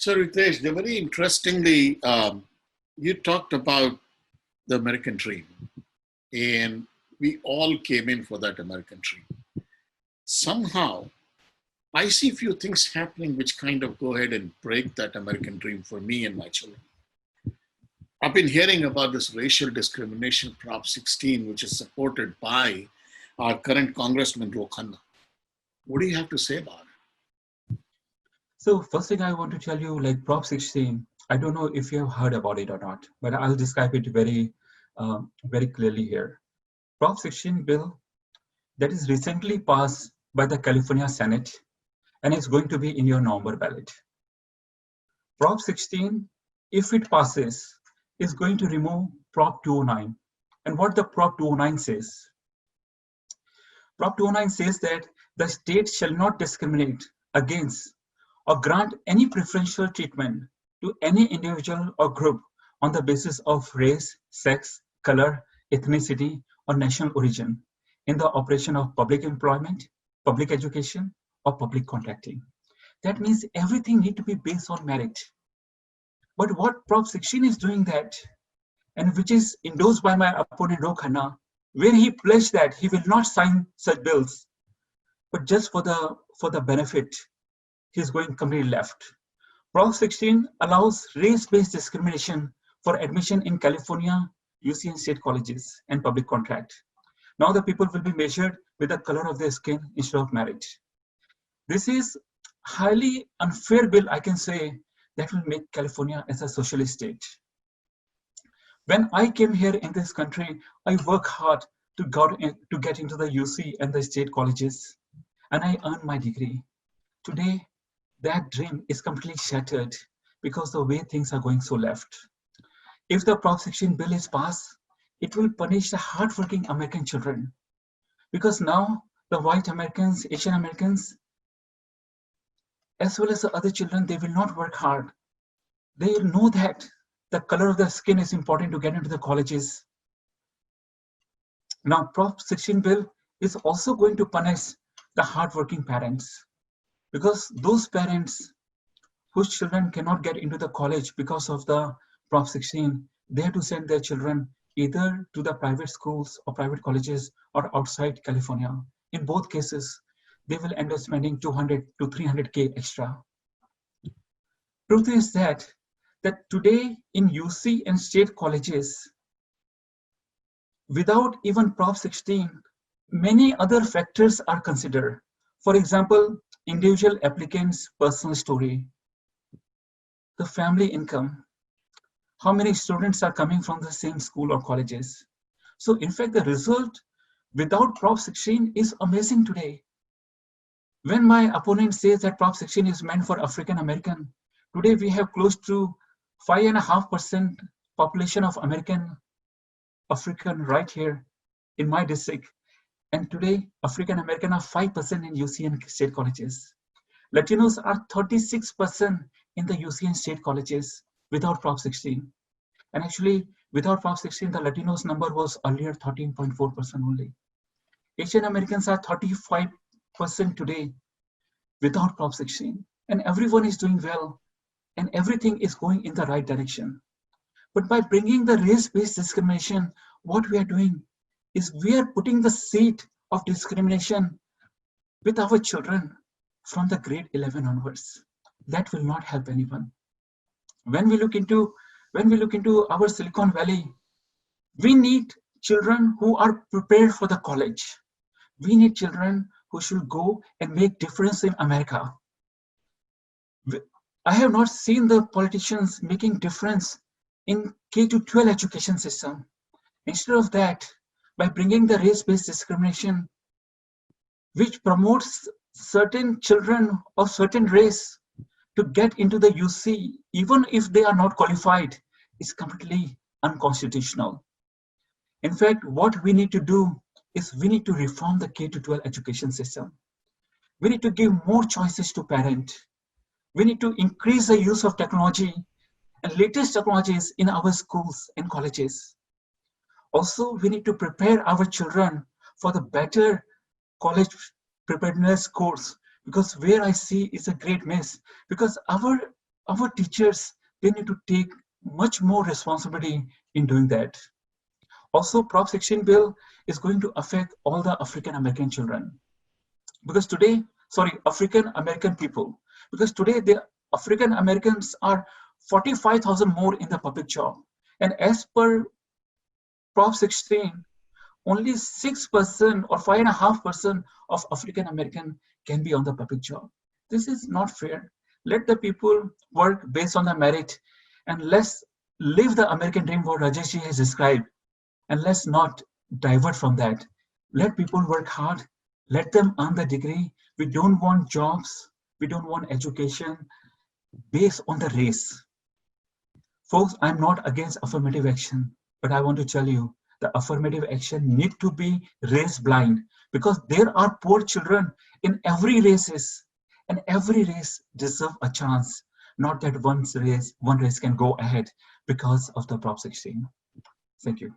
So, Ritesh, very interestingly, you talked about the American dream, and we all came in for that American dream. Somehow, I see a few things happening which kind of go ahead and break that American dream for me and my children. I've been hearing about this racial discrimination Prop 16, which is supported by our current Congressman Rokhanna. What do you have to say about it? So first thing I want to tell you, like Prop 16, I don't know if you have heard about it or not, but I'll describe it very clearly here. Prop 16 bill that is recently passed by the California Senate and is going to be in your November ballot. Prop 16, if it passes, is going to remove Prop 209. And what the Prop 209 says? Prop 209 says that the state shall not discriminate against or grant any preferential treatment to any individual or group on the basis of race, sex, color, ethnicity, or national origin in the operation of public employment, public education, or public contracting. That means everything needs to be based on merit. But what Prop 16 is doing that, and which is endorsed by my opponent Rokhanna, where he pledged that he will not sign such bills, but just for the benefit, he's going completely left. Prop 16 allows race-based discrimination for admission in California, UC and state colleges and public contract. Now the people will be measured with the color of their skin instead of merit. This is highly unfair bill, I can say, that will make California as a socialist state. When I came here in this country, I worked hard to get into the UC and the state colleges, and I earned my degree. Today, that dream is completely shattered because the way things are going so left. If the Prop 16 bill is passed, it will punish the hardworking American children, because now the white Americans, Asian Americans, as well as the other children, they will not work hard. They know that the color of their skin is important to get into the colleges. Now, Prop 16 bill is also going to punish the hardworking parents, because those parents whose children cannot get into the college because of the Prop 16, they have to send their children either to the private schools or private colleges or outside California. In both cases, they will end up spending 200 to 300K extra. Truth is that today in UC and state colleges, without even Prop 16, many other factors are considered. For example, individual applicants' personal story, the family income, how many students are coming from the same school or colleges. So in fact, the result without Prop 16 is amazing today. When my opponent says that Prop 16 is meant for African American, today we have close to 5.5% population of African right here in my district. And today, African American are 5% in UC and state colleges. Latinos are 36% in the UC and state colleges without Prop 16. And actually, without Prop 16, the Latinos number was earlier 13.4% only. Asian Americans are 35% today without Prop 16. And everyone is doing well, and everything is going in the right direction. But by bringing the race-based discrimination, what we are doing is we are putting the seed of discrimination with our children from the grade 11 onwards. That will not help anyone. When we look into our Silicon Valley, we need children who are prepared for the college. We need children who should go and make difference in America. I have not seen the politicians making difference in K-12 education system. Instead of that, by bringing the race-based discrimination, which promotes certain children of certain race to get into the UC, even if they are not qualified, is completely unconstitutional. In fact, what we need to do is we need to reform the K-12 education system. We need to give more choices to parents. We need to increase the use of technology and latest technologies in our schools and colleges. Also, we need to prepare our children for the better college preparedness course, because where I see is a great miss, because our our teachers, they need to take much more responsibility in doing that. Also, Prop 16 bill is going to affect all the African American children. Because today, sorry, African American people, because today the African Americans are 45,000 more in the public job. And as per Prop 16, only 6% or 5.5% of African American can be on the public job. This is not fair. Let the people work based on the merit, and let's live the American dream what Rajesh ji has described, and let's not divert from that. Let people work hard, let them earn the degree. We don't want jobs, we don't want education based on the race. Folks, I'm not against affirmative action, but I want to tell you the affirmative action need to be race blind, because there are poor children in every races, and every race deserve a chance, not that one race can go ahead because of the Prop 16. Thank you.